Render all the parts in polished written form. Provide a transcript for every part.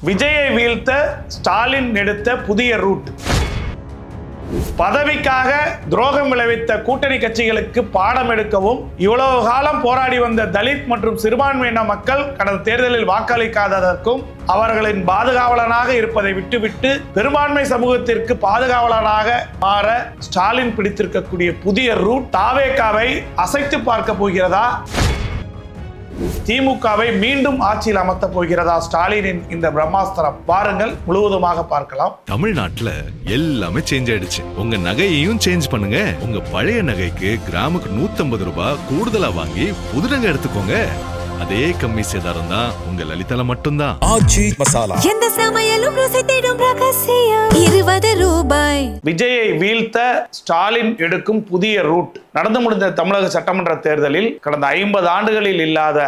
விஜயை வீழ்த்த ஸ்டாலின் எடுத்த புதிய ரூட். பதவிக்காக துரோகம் விளைவித்த கூட்டணி கட்சிகளுக்கு பாடம் எடுக்கவும், இவ்வளவு காலம் போராடி வந்த தலித் மற்றும் சிறுபான்மையின மக்கள் கடந்த தேர்தலில் வாக்களிக்காததற்கும், அவர்களின் பாதுகாவலனாக இருப்பதை விட்டுவிட்டு பெரும்பான்மை சமூகத்திற்கு பாதுகாவலனாக மாற ஸ்டாலின் பிடித்திருக்கக்கூடிய புதிய ரூட் தாவேகாவை அசைத்து பார்க்க போகிறதா? திமுகவை மீண்டும் ஆட்சியில் அமர்த்த போகிறதா ஸ்டாலினின் இந்த பிரம்மாஸ்திரம்? பாருங்கள், முழுவதுமாக பார்க்கலாம். தமிழ்நாட்டுல எல்லாமே சேஞ்ச் ஆயிடுச்சு. உங்க நகையையும் சேஞ்ச் பண்ணுங்க. உங்க பழைய நகைக்கு கிராமுக்கு 150 ரூபாய் கூடுதலா வாங்கி புது நகை எடுத்துக்கோங்க. அதே கம்மி சேதாரம் தான் உங்க லலிதால மட்டும்தான். ஆச்சி மசாலா, எந்த சமையலும் ருசி தேடும் ரகசியம் 20 ரூபாய். விஜயை வீழ்த்த ஸ்டாலின் எடுக்கும் புதிய ரூட். நடந்து முடிந்த தமிழக சட்டமன்ற தேர்தலில் கடந்த 50 ஆண்டுகளில் இல்லாத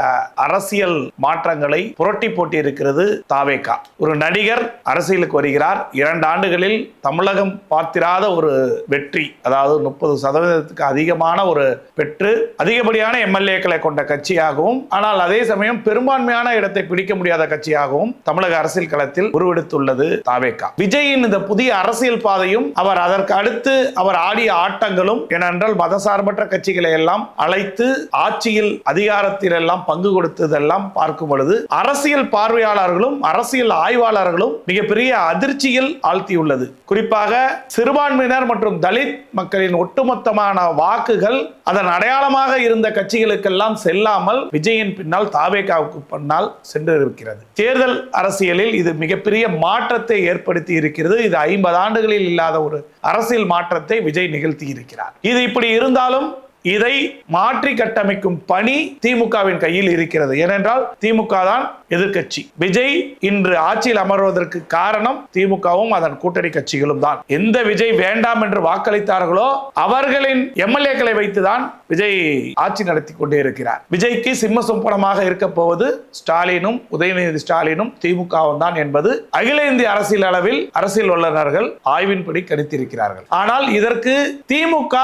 அரசியல் மாற்றங்களை புரட்டி போட்டி இருக்கிறது தாவேகா. ஒரு நடிகர் அரசியலுக்கு வருகிறார். 2 ஆண்டுகளில் தமிழகம் பார்த்திராத ஒரு வெற்றி, அதாவது 30% அதிகமான ஒரு பெற்று அதிகப்படியான எம்எல்ஏக்களை கொண்ட கட்சியாகவும், ஆனால் அதே சமயம் பெரும்பான்மையான இடத்தை பிடிக்க முடியாத கட்சியாகவும் தமிழக அரசியல் களத்தில் உருவெடுத்துள்ளது தாவேகா. விஜயின் இந்த புதிய அரசியல் பாதையும் அவர் அதற்கு அடுத்து அவர் ஆடிய ஆட்டங்களும், ஏனென்றால் மதசார்பற்ற கட்சிகளை எல்லாம் அழைத்து ஆட்சியில் அதிகாரத்தில் எல்லாம் பங்கு கொடுத்ததெல்லாம் பார்க்கும் பொழுது அரசியல் பார்வையாளர்களும் அரசியல் ஆய்வாளர்களும் மிகப்பெரிய அதிர்ச்சியில் ஆழ்த்தியுள்ளது. குறிப்பாக சிறுபான்மையினர் மற்றும் தலித் மக்களின் ஒட்டுமொத்தமான வாக்குகள் அதன் அடையாளமாக இருந்த கட்சிகளுக்கெல்லாம் செல்லாமல் விஜயின் பின்னால் தாவேகாவுக்கு பின்னால் சென்று இருக்கிறது. தேர்தல் அரசியலில் இது மிகப்பெரிய மாற்றத்தை ஏற்படுத்தி இருக்கிறது. இது 50 ஆண்டுகளில் இல்லாத ஒரு அரசியல் மாற்றத்தை விஜய் நிகழ்த்தி இருக்கிறார். இது இப்படி இருந்தாலும் இதை மாற்றி கட்டமைக்கும் பணி திமுகவின் கையில் இருக்கிறது. ஏனென்றால் திமுக தான் எதிர்கட்சி. விஜய் இன்று ஆட்சியில் அமர்வதற்கு காரணம் திமுகவும் அதன் கூட்டணி கட்சிகளும் தான். எந்த விஜய் வேண்டாம் என்று வாக்களித்தார்களோ அவர்களின் எம்எல்ஏக்களை வைத்துதான் விஜய் ஆட்சி நடத்தி கொண்டே இருக்கிறார். விஜய்க்கு சிம்ம சொப்பனமாக இருக்க போவது ஸ்டாலினும் உதயநிதி ஸ்டாலினும் திமுகவும் தான் என்பது அகில இந்திய அரசியல் அளவில் அரசியல் வல்லுநர்கள் ஆய்வின்படி கணித்திருக்கிறார்கள். ஆனால் இதற்கு திமுக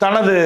தனது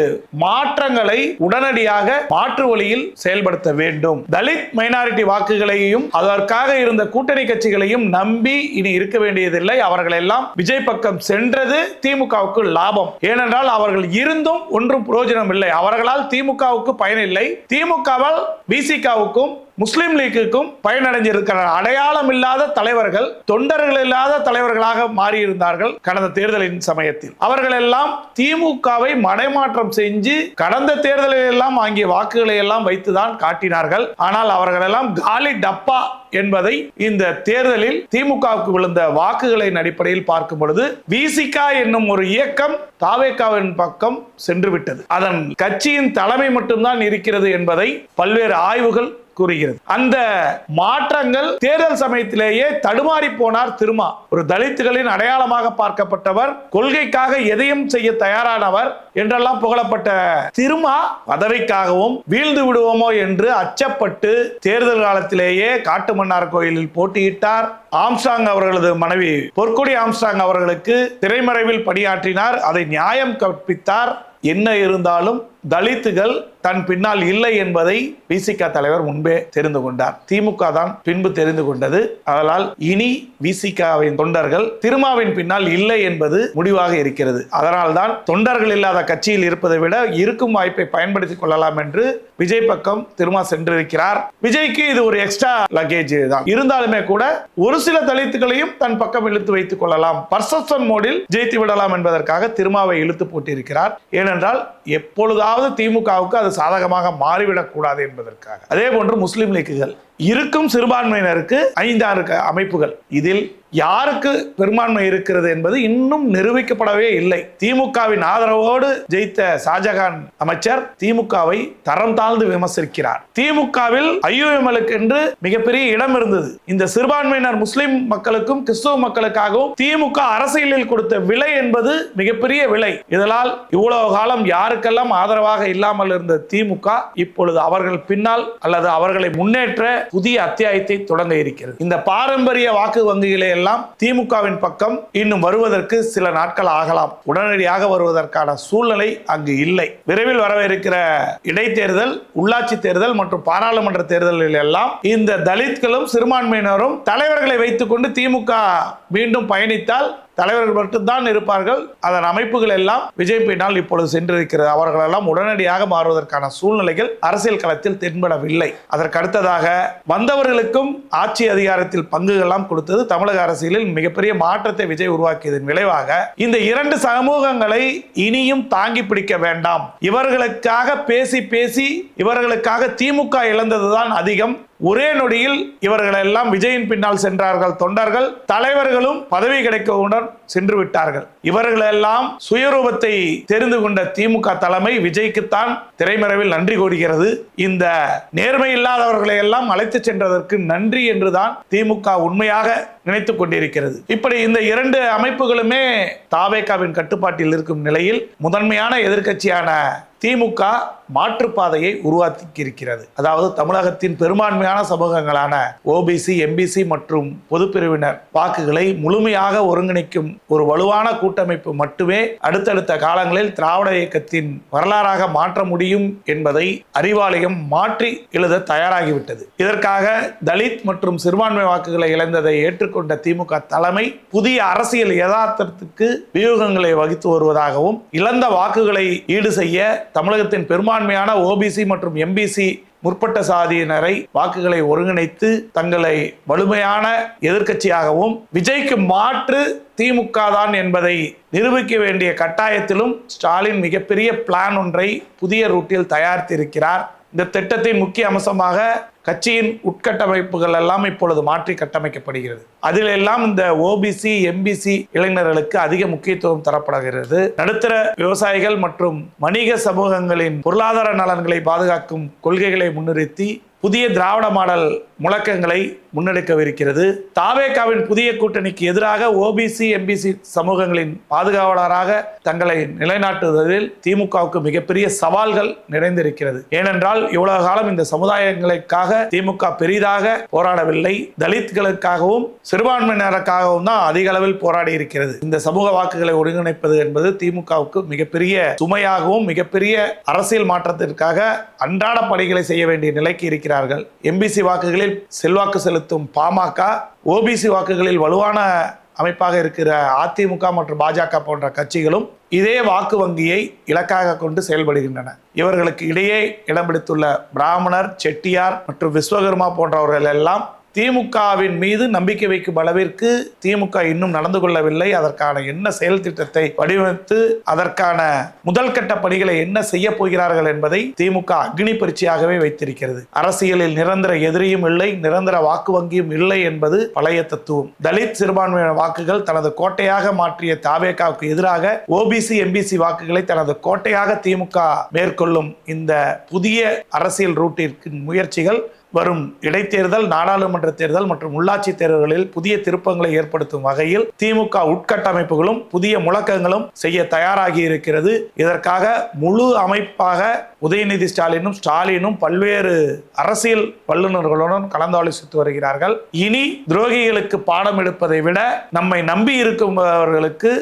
மாற்றங்களை உடனடியாக மாற்று வழியில் செயல்படுத்த வேண்டும். தலித் மைனாரிட்டி வாக்குகளையும் அதற்காக இருந்த கூட்டணி கட்சிகளையும் நம்பி இனி இருக்க வேண்டியதில்லை. அவர்கள் எல்லாம் விஜய் பக்கம் சென்றது திமுகவுக்கு லாபம். ஏனென்றால் அவர்கள் இருந்தும் ஒன்றும் பிரயோஜனம் இல்லை. அவர்களால் திமுகவுக்கு பயனில்லை. திமுகவால் பிசிகாவுக்கும் முஸ்லிம் லீக்குக்கும் பயனடைஞ்சிருக்கிற அடையாளம் இல்லாத தலைவர்கள், தொண்டர்கள் இல்லாத தலைவர்களாக மாறியிருந்தார்கள் கடந்த தேர்தலின் சமயத்தில். அவர்கள் எல்லாம் திமுகவை மடைமாற்றம் செஞ்சு கடந்த தேர்தலில் எல்லாம் வாங்கிய வாக்குகளை எல்லாம் வைத்துதான் காட்டினார்கள். ஆனால் அவர்கள் எல்லாம் காலி டப்பா என்பதை இந்த தேர்தலில் திமுகவுக்கு விழுந்த வாக்குகளின் அடிப்படையில் பார்க்கும் பொழுது விசிகா என்னும் ஒரு இயக்கம் தாவேகாவின் பக்கம் சென்று விட்டது. அதன் கட்சியின் தலைமை மட்டும்தான் இருக்கிறது என்பதை பல்வேறு ஆய்வுகள் கூறுகிறது. அந்த மாற்றங்கள் தேர்தல் சமயத்திலேயே தடுமாறி போனார் திருமா. ஒரு தலித்துகளின் அடையாளமாக பார்க்கப்பட்டவர், கொள்கைக்காக எதையும் செய்ய தயாரானவர் என்றெல்லாம் புகழப்பட்ட திருமா பதவிக்காகவும் வீழ்ந்து விடுவோமோ என்று அச்சப்பட்டு தேர்தல் காலத்திலேயே காட்டுமன்னார் கோயிலில் போட்டியிட்டார். ஆம்ஸ்ட்ராங் அவர்களது மனைவி பொற்கொடி ஆம்ஸ்ட்ராங் அவர்களுக்கு திரைமறைவில் பணியாற்றினார். அதை நியாயம் கற்பித்தார். என்ன இருந்தாலும் தலித்துகள் தன் பின்னால் இல்லை என்பதை விசிகா தலைவர் முன்பே தெரிந்து கொண்டார். திமுக தான் பின்பு தெரிந்து கொண்டது. அதனால் இனி விசிகாவின் தொண்டர்கள் திருமாவின் பின்னால் இல்லை என்பது முடிவாக இருக்கிறது. அதனால் தான் தொண்டர்கள் இல்லாத கட்சியில் இருப்பதை விட இருக்கும் வாய்ப்பை பயன்படுத்திக் கொள்ளலாம் என்று விஜய் பக்கம் திருமா சென்றிருக்கிறார். விஜய்க்கு இது ஒரு எக்ஸ்ட்ரா லக்கேஜ் தான். இருந்தாலுமே கூட ஒரு சில தலித்துகளையும் தன் பக்கம் இழுத்து வைத்துக் கொள்ளலாம், பர்செப்ஷன் மோடில் ஜெயித்து விடலாம் என்பதற்காக திருமாவை இழுத்து போட்டிருக்கிறார். ஏனென்றால் எப்பொழுதாவது திமுகவுக்கு அது சாதகமாக மாறிவிடக் கூடாது என்பதற்காக. அதே போன்று முஸ்லிம் லீக்குகள் இருக்கும் சிறுபான்மையினருக்கு 5-6 அமைப்புகள், இதில் யாருக்கு பெரும்பான்மை இருக்கிறது என்பது இன்னும் நிரூபிக்கப்படவே இல்லை. திமுகவின் ஆதரவோடு ஜெயித்த ஷாஜகான் அமைச்சர் திமுகவை தரம் தாழ்ந்து விமர்சிக்கிறார். திமுகவில் ஐயுஎம்எலுக்கு என்று மிகப்பெரிய இடம் இருந்தது. இந்த சிறுபான்மையினர் முஸ்லிம் மக்களுக்கும் கிறிஸ்துவ மக்களுக்காகவும் திமுக அரசியலில் கொடுத்த விலை என்பது மிகப்பெரிய விலை. இதனால் இவ்வளவு காலம் யாருக்கெல்லாம் ஆதரவாக இல்லாமல் இருந்த திமுக இப்பொழுது அவர்கள் பின்னால் அல்லது அவர்களை முன்னேற்ற புதிய அத்தியாயத்தை தொடங்க இருக்கிறது. இந்த பாரம்பரிய வாக்கு வங்கிகளை எல்லாம் திமுகவின் பக்கம் இன்னும் வருவதற்கு சில நாட்கள் ஆகலாம். உடனடியாக வருவதற்கான சூழ்நிலை அங்கு இல்லை. விரைவில் வரவிருக்கிற இடைத்தேர்தல், உள்ளாட்சி தேர்தல் மற்றும் பாராளுமன்ற தேர்தலில் எல்லாம் இந்த தலித்களும் சிறுபான்மையினரும் தலைவர்களை வைத்துக் கொண்டு திமுக மீண்டும் பயணித்தால் தலைவர்கள் மட்டும்தான் இருப்பார்கள். அதன் அமைப்புகள் எல்லாம் விஜய் பின்னால் இப்பொழுது சென்றிருக்கிறது. அவர்கள் எல்லாம் உடனடியாக மாறுவதற்கான சூழ்நிலைகள் அரசியல் களத்தில் தென்படவில்லை. அதற்கு அடுத்ததாக வந்தவர்களுக்கும் ஆட்சி அதிகாரத்தில் பங்குகள்லாம் கொடுத்தது தமிழக அரசியலில் மிகப்பெரிய மாற்றத்தை விஜய் உருவாக்கியதன் விளைவாக இந்த இரண்டு சமூகங்களை இனியும் தாங்கி பிடிக்க வேண்டாம். இவர்களுக்காக பேசி பேசி இவர்களுக்காக திமுக இழந்ததுதான் அதிகம். ஒரே நொடியில் இவர்கள் எல்லாம் விஜயின் பின்னால் சென்றார்கள். தொண்டர்கள், தலைவர்களும் பதவி கிடைக்கவுடன் சென்று விட்டார்கள். இவர்களெல்லாம் சுயரூபத்தை தெரிந்து கொண்ட திமுக தலைமை விஜய்க்குத்தான் திரைமறைவில் நன்றி கூறுகிறது. இந்த நேர்மை இல்லாதவர்களை எல்லாம் அழைத்து சென்றதற்கு நன்றி என்றுதான் திமுக உண்மையாக நினைத்துக் கொண்டிருக்கிறது. இப்படி இந்த இரண்டு அமைப்புகளுமே தாவேகாவின் கட்டுப்பாட்டில் இருக்கும் நிலையில் முதன்மையான எதிர்க்கட்சியான திமுக மாற்றுப்பாதையை உருவாக்கி இருக்கிறது. அதாவது தமிழகத்தின் பெரும்பான்மையான சமூகங்களான ஓபிசி, எம்பிசி மற்றும் பொதுப்பிரிவினர் வாக்குகளை முழுமையாக ஒருங்கிணைக்கும் ஒரு வலுவான கூட்டமைப்பு மட்டுமே அடுத்தடுத்த காலங்களில் திராவிட இயக்கத்தின் வரலாறாக மாற்ற முடியும் என்பதை அறிவாலயம் மாற்றி எழுத தயாராகிவிட்டது. இதற்காக தலித் மற்றும் சிறுபான்மை வாக்குகளை இழந்ததை ஏற்றுக்கொண்ட திமுக தலைமை புதிய அரசியல் யதார்த்தத்துக்கு வியூகங்களை வகித்து வருவதாகவும் இழந்த வாக்குகளை ஈடு செய்ய தமிழகத்தின் பெரும்பான்மையான ஓபிசி மற்றும் எம்பிசி முற்பட்ட சாதியினரை வாக்குகளை ஒருங்கிணைத்து தங்களை வலிமையான எதிர்க்கட்சியாகவும் விஜய்க்கு மாற்று திமுக தான் என்பதை நிரூபிக்க வேண்டிய கட்டாயத்திலும் ஸ்டாலின் மிகப்பெரிய பிளான் ஒன்றை புதிய ரூட்டில் தயாரித்திருக்கிறார். இந்த திட்டத்தின் முக்கிய அம்சமாக கட்சியின் உட்கட்டமைப்புகள் எல்லாம் இப்பொழுது மாற்றி கட்டமைக்கப்படுகிறது. அதில் எல்லாம் இந்த ஓபிசி, எம்பிசி இளைஞர்களுக்கு அதிக முக்கியத்துவம் தரப்படுகிறது. நடுத்தர விவசாயிகள் மற்றும் வணிக சமூகங்களின் பொருளாதார நலன்களை பாதுகாக்கும் கொள்கைகளை முன்னிறுத்தி புதிய திராவிட மாடல் முழக்கங்களை முன்னெடுக்கவிருக்கிறது. தாவேகாவின் புதிய கூட்டணிக்கு எதிராக ஓபிசி, எம்பிசி சமூகங்களின் பாதுகாவலராக தங்களை நிலைநாட்டுவதில் திமுகவுக்கு மிகப்பெரிய சவால்கள் நிறைந்திருக்கிறது. ஏனென்றால் இவ்வளவு காலம் இந்த சமுதாயங்களுக்காக திமுக பெரிதாக போராடவில்லை. தலித்களுக்காகவும் சிறுபான்மையினருக்காகவும் தான் அதிக அளவில் போராடி இருக்கிறது. இந்த சமூக வாக்குகளை ஒருங்கிணைப்பது என்பது திமுகவுக்கு மிகப்பெரிய சுமையாகவும் மிகப்பெரிய அரசியல் மாற்றத்திற்காக அன்றாட பணிகளை செய்ய வேண்டிய நிலைக்கு இருக்கிறார்கள். எம்பிசி வாக்குகளில் செல்வாக்கு செலுத்தும் பாமக, ஓபிசி வாக்குகளில் வலுவான அமைப்பாக இருக்கிற அதிமுக மற்றும் பாஜக போன்ற கட்சிகளும் இதே வாக்கு வங்கியை இலக்காக கொண்டு செயல்படுகின்றன. இவர்களுக்கு இடையே இடம் பிடித்துள்ள பிராமணர், செட்டியார் மற்றும் விஸ்வகர்மா போன்றவர்கள் எல்லாம் திமுகவின் மீது நம்பிக்கை வைக்கும் அளவிற்கு திமுக இன்னும் நடந்து கொள்ளவில்லை. அதற்கான என்ன செயல் திட்டத்தை வடிவமைத்து அதற்கான முதல் கட்ட பணிகளை என்ன செய்ய போகிறார்கள் என்பதை திமுக அக்னி பரீட்சையாகவே வைத்திருக்கிறது. அரசியலில் நிரந்தர எதிரியும் இல்லை, நிரந்தர வாக்கு வங்கியும் இல்லை என்பது பழைய தத்துவம். தலித் சிறுபான்மையின வாக்குகள் தனது கோட்டையாக மாற்றிய தாவேகாவுக்கு எதிராக ஓபிசி, எம்பிசி வாக்குகளை தனது கோட்டையாக திமுக மேற்கொள்ளும் இந்த புதிய அரசியல் ரூட்டிற்கு முயற்சிகள் வரும் இடைத்தேர்தல், நாடாளுமன்ற தேர்தல் மற்றும் உள்ளாட்சி தேர்தல்களில் புதிய திருப்பங்களை ஏற்படுத்தும் வகையில் திமுக உட்கட்டமைப்புகளும் புதிய முழக்கங்களும் செய்ய தயாராகி இருக்கிறது. இதற்காக முழு அமைப்பாக உதயநிதி ஸ்டாலினும் பல்வேறு அரசியல் வல்லுநர்களுடன் கலந்தாலோசித்து வருகிறார்கள். இனி துரோகிகளுக்கு பாடம் எடுப்பதை விட நம்மை நம்பி இருக்கும்பவர்களுக்கு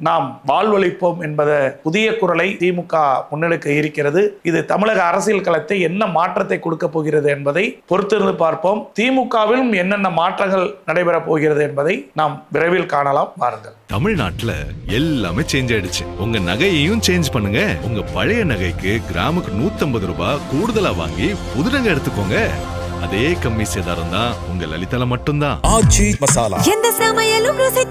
நாம் வாழ்வளிப்போம் என்பத புதிய குரலை திமுக முன்னெடுக்க இருக்கிறது. இது தமிழக அரசியல் களத்தை என்ன மாற்றத்தை கொடுக்க போகிறது என்பதை பொறுத்திருந்து பார்ப்போம். திமுகவிலும் என்னென்ன மாற்றங்கள் நடைபெற போகிறது என்பதை நாம் விரைவில் காணலாம். வாருங்கள். தமிழ்நாட்டுல எல்லாமே சேஞ்ச் ஆயிடுச்சு. உங்க நகையையும் சேஞ்ச் பண்ணுங்க. உங்க பழைய நகைக்கு கிராமுக்கு 150 ரூபாய் கூடுதலா வாங்கி புது நகை எடுத்துக்கோங்க. அதே கம்மி சேதாரம் தான் உங்க லலிதால மட்டும்தான். எந்த சமையலும் ருசி